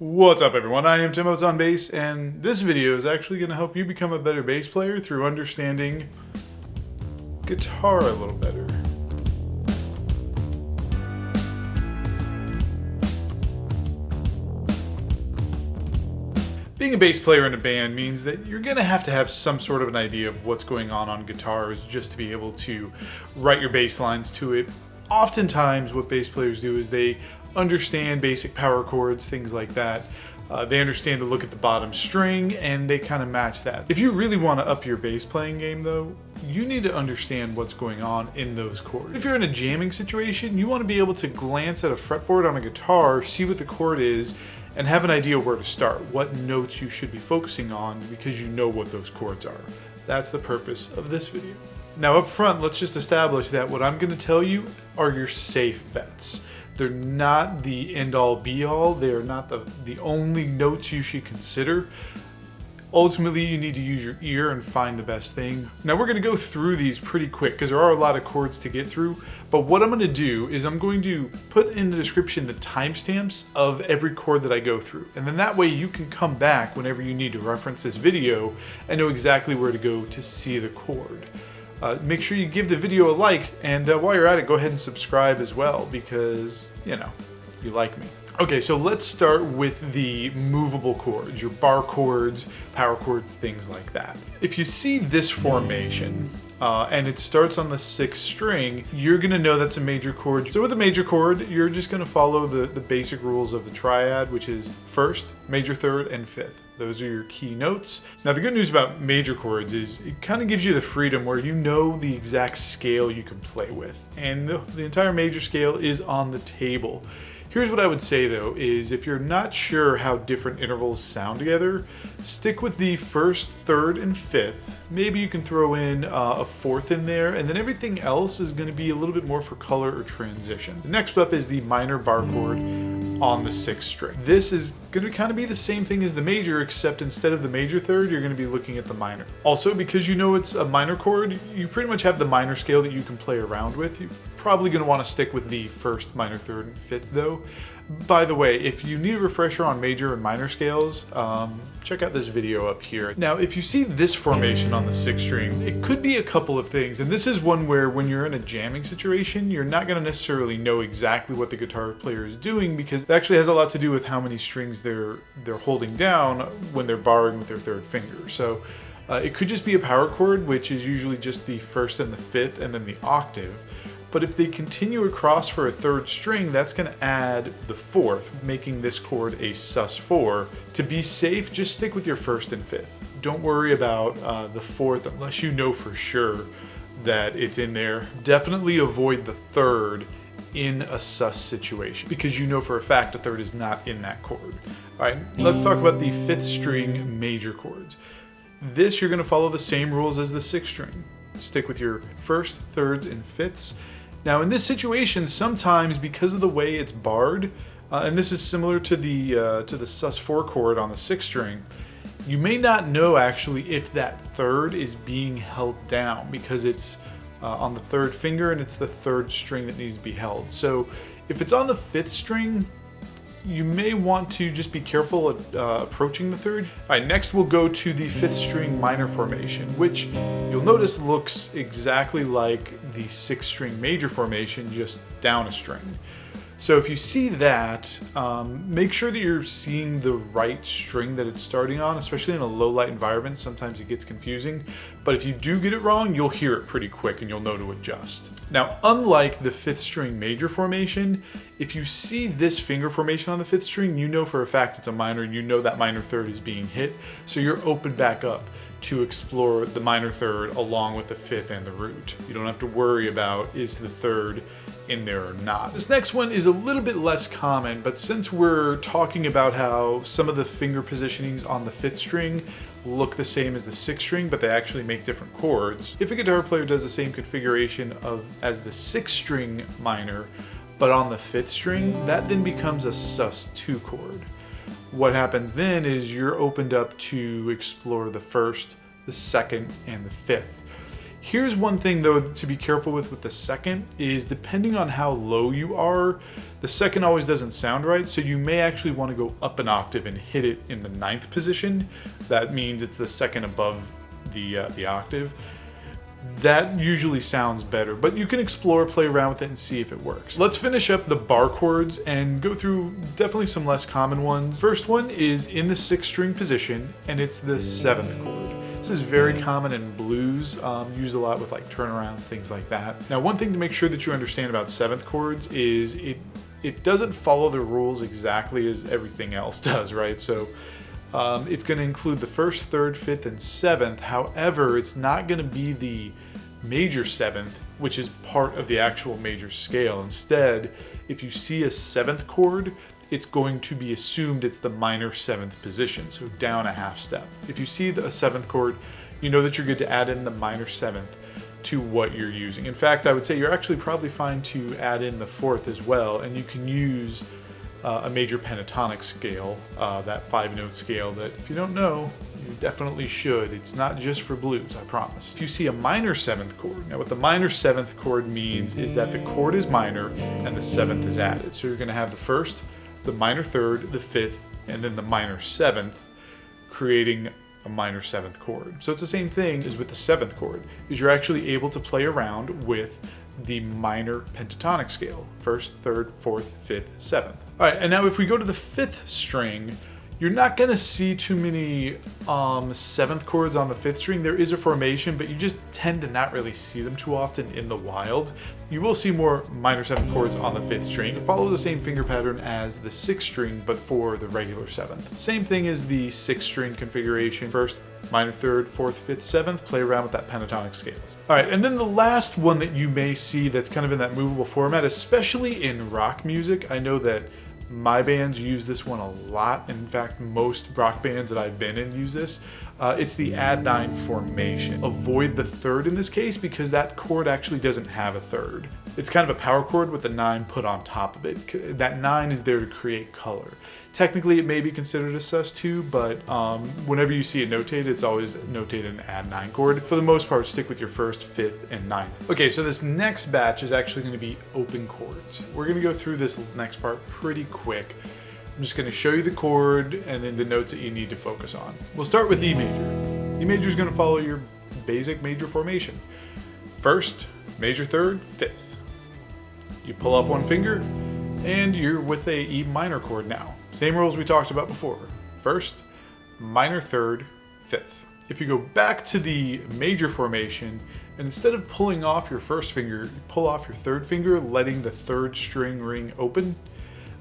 What's up everyone, I am Tim Oates on bass, and this video is actually going to help you become a better bass player through understanding guitar a little better. Being a bass player in a band means that you're going to have some sort of an idea of what's going on guitars just to be able to write your bass lines to it. Oftentimes what bass players do is they understand basic power chords, things like that. They understand to look at the bottom string and they kind of match that. If you really want to up your bass playing game though, you need to understand what's going on in those chords. If you're in a jamming situation, you want to be able to glance at a fretboard on a guitar, see what the chord is, and have an idea where to start, what notes you should be focusing on because you know what those chords are. That's the purpose of this video. Now up front, let's just establish that what I'm going to tell you are your safe bets. They're not the end-all be-all. They're not the only notes you should consider. Ultimately, you need to use your ear and find the best thing. Now we're going to go through these pretty quick because there are a lot of chords to get through. But what I'm going to do is I'm going to put in the description the timestamps of every chord that I go through. And then that way you can come back whenever you need to reference this video and know exactly where to go to see the chord. Make sure you give the video a like, and while you're at it, go ahead and subscribe as well because, you know, you like me. Okay, so let's start with the movable chords, your bar chords, power chords, things like that. If you see this formation, and it starts on the 6th string, you're gonna know that's a major chord. So with a major chord, you're just gonna follow the basic rules of the triad, which is 1st, major 3rd, and 5th. Those are your key notes. Now the good news about major chords is it kind of gives you the freedom where you know the exact scale you can play with. And the entire major scale is on the table. Here's what I would say though, is if you're not sure how different intervals sound together, stick with the 1st, 3rd, and 5th. Maybe you can throw in a 4th in there, and then everything else is gonna be a little bit more for color or transition. The next up is the minor bar chord on the 6th string. This is gonna kind of be the same thing as the major, except instead of the major 3rd, you're gonna be looking at the minor. Also, because you know it's a minor chord, you pretty much have the minor scale that you can play around with. You're probably gonna wanna stick with the 1st, minor 3rd, and 5th though. By the way, if you need a refresher on major and minor scales, check out this video up here. Now, if you see this formation on the 6th string, it could be a couple of things. And this is one where when you're in a jamming situation, you're not gonna necessarily know exactly what the guitar player is doing because it actually has a lot to do with how many strings they're holding down when they're barring with their 3rd finger. So it could just be a power chord, which is usually just the 1st and the 5th and then the octave. But if they continue across for a 3rd string, that's going to add the 4th, making this chord a sus4. To be safe, just stick with your 1st and 5th. Don't worry about the 4th unless you know for sure that it's in there. Definitely avoid the 3rd in a sus situation because you know for a fact the 3rd is not in that chord. All right, let's talk about the 5th string major chords. This, you're going to follow the same rules as the 6th string. Stick with your 1st, 3rds, and 5ths. Now in this situation, sometimes because of the way it's barred, and this is similar to the sus4 chord on the 6th string, you may not know actually if that 3rd is being held down because it's on the 3rd finger and it's the 3rd string that needs to be held. So if it's on the 5th string, you may want to just be careful approaching the 3rd. All right, next we'll go to the 5th string minor formation, which you'll notice looks exactly like the 6th string major formation, just down a string. So if you see that, make sure that you're seeing the right string that it's starting on, especially in a low light environment. Sometimes it gets confusing, but if you do get it wrong, you'll hear it pretty quick and you'll know to adjust. Now, unlike the 5th string major formation, if you see this finger formation on the 5th string, you know for a fact it's a minor and you know that minor 3rd is being hit, so you're open back up to explore the minor 3rd along with the 5th and the root. You don't have to worry about is the 3rd in there or not. This next one is a little bit less common, but since we're talking about how some of the finger positionings on the 5th string look the same as the 6th string, but they actually make different chords, if a guitar player does the same configuration as the 6th string minor, but on the 5th string, that then becomes a sus2 chord. What happens then is you're opened up to explore the 1st, the 2nd, and the 5th. Here's one thing though to be careful with the second is depending on how low you are, the second always doesn't sound right, so you may actually want to go up an octave and hit it in the 9th position. That means it's the second above the octave. That usually sounds better, but you can explore, play around with it, and see if it works. Let's finish up the bar chords and go through definitely some less common ones. First one is in the 6th string position, and it's the 7th chord. This is very common in blues, used a lot with like turnarounds, things like that. Now, one thing to make sure that you understand about 7th chords is it doesn't follow the rules exactly as everything else does, right? So it's going to include the 1st, 3rd, 5th, and 7th. However, it's not going to be the major 7th, which is part of the actual major scale. Instead, if you see a 7th chord, it's going to be assumed it's the minor 7th position, so down a half step. If you see a 7th chord, you know that you're good to add in the minor 7th to what you're using. In fact, I would say you're actually probably fine to add in the 4th as well, and you can use a major pentatonic scale, that 5-note scale that if you don't know, you definitely should. It's not just for blues, I promise. If you see a minor 7th chord, now what the minor 7th chord means is that the chord is minor and the 7th is added. So you're going to have the 1st, the minor 3rd, the 5th, and then the minor 7th, creating a minor 7th chord. So it's the same thing as with the 7th chord, is you're actually able to play around with the minor pentatonic scale, 1st, 3rd, 4th, 5th, 7th. All right, and now if we go to the 5th string, you're not gonna see too many 7th chords on the 5th string. There is a formation, but you just tend to not really see them too often in the wild. You will see more minor 7th chords on the 5th string. It follows the same finger pattern as the 6th string, but for the regular 7th. Same thing as the 6th string configuration. 1st, minor 3rd, 4th, 5th, 7th, play around with that pentatonic scales. All right, and then the last one that you may see that's kind of in that movable format, especially in rock music. I know that my bands use this one a lot. In fact, most rock bands that I've been in use this. It's the Add9 formation. Avoid the 3rd in this case because that chord actually doesn't have a 3rd. It's kind of a power chord with the 9 put on top of it. That 9 is there to create color. Technically, it may be considered a sus2, but whenever you see it notated, it's always notated an Add9 chord. For the most part, stick with your 1st, 5th, and 9th. Okay, so this next batch is actually going to be open chords. We're going to go through this next part pretty quick. I'm just going to show you the chord and then the notes that you need to focus on. We'll start with E major. E major is going to follow your basic major formation. 1st, major 3rd, 5th. You pull off one finger, and you're with a E minor chord now. Same rules we talked about before. 1st, minor 3rd, 5th. If you go back to the major formation, and instead of pulling off your 1st finger, you pull off your 3rd finger, letting the 3rd string ring open,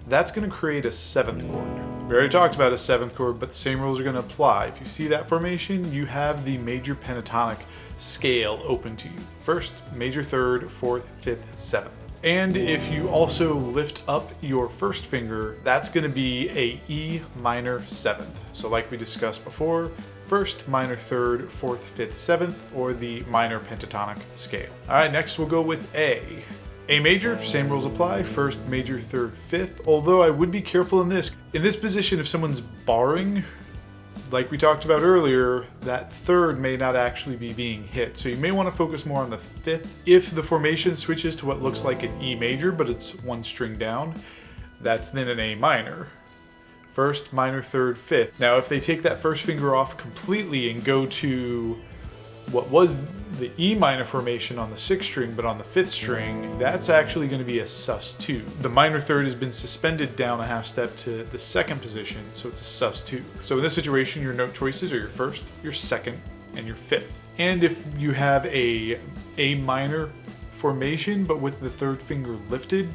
that's going to create a 7th chord. We already talked about a 7th chord, but the same rules are going to apply. If you see that formation, you have the major pentatonic scale open to you. 1st, major 3rd, 4th, 5th, 7th. And if you also lift up your 1st finger, that's going to be a E minor 7th. So like we discussed before, 1st, minor 3rd, 4th, 5th, 7th, or the minor pentatonic scale. All right, next we'll go with A. A major, same rules apply, 1st, major, 3rd, 5th, although I would be careful in this. In this position, if someone's barring, like we talked about earlier, that 3rd may not actually be being hit. So you may want to focus more on the 5th. If the formation switches to what looks like an E major, but it's one string down, that's then an A minor. 1st, minor, 3rd, 5th. Now, if they take that 1st finger off completely and go to what was the E minor formation on the 6th string, but on the 5th string, that's actually going to be a sus2. The minor 3rd has been suspended down a half step to the 2nd position, so it's a sus2. So in this situation, your note choices are your 1st, your 2nd, and your 5th. And if you have a minor formation, but with the 3rd finger lifted,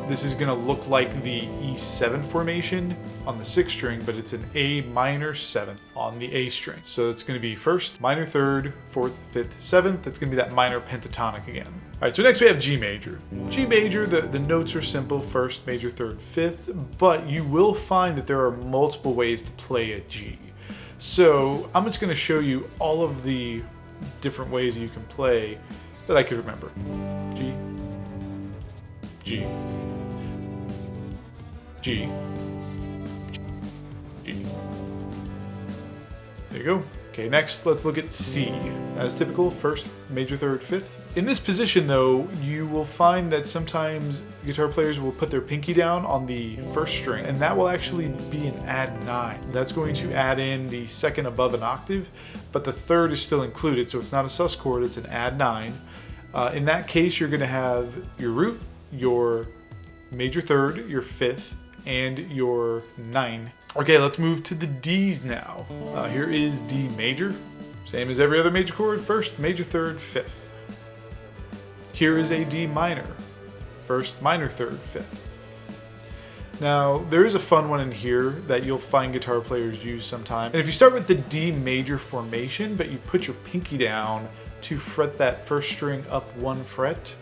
this is going to look like the E7 formation on the 6th string, but it's an A minor 7th on the A string. So it's going to be 1st, minor 3rd, 4th, 5th, 7th. That's going to be that minor pentatonic again. All right, so next we have G major. G major, the notes are simple, 1st, major 3rd, 5th, but you will find that there are multiple ways to play a G. So I'm just going to show you all of the different ways you can play that I could remember. G, G, G, G. There you go. Okay, next let's look at C. As typical, first, major, third, fifth. In this position though, you will find that sometimes guitar players will put their pinky down on the first string, and that will actually be an add 9. That's going to add in the second above an octave, but the third is still included, so it's not a sus chord, it's an add 9. In that case, you're gonna have your root, your major third, your fifth, and your 9. Okay, let's move to the D's now. Here is D major. Same as every other major chord, first, major, third, fifth. Here is a D minor. First, minor, third, fifth. Now, there is a fun one in here that you'll find guitar players use sometimes. And if you start with the D major formation, but you put your pinky down to fret that first string up 1 fret,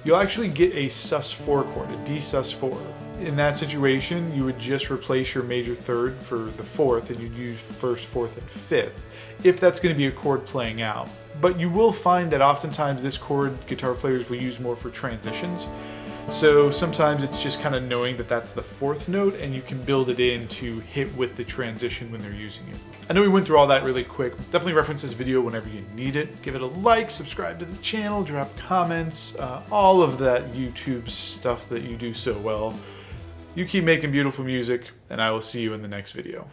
you'll actually get a sus4 chord, a D sus4. In that situation, you would just replace your major third for the fourth, and you'd use first, fourth, and fifth, if that's going to be a chord playing out. But you will find that oftentimes this chord guitar players will use more for transitions. So sometimes it's just kind of knowing that that's the fourth note, and you can build it in to hit with the transition when they're using it. I know we went through all that really quick. Definitely reference this video whenever you need it. Give it a like, subscribe to the channel, drop comments, all of that YouTube stuff that you do so well. You keep making beautiful music, and I will see you in the next video.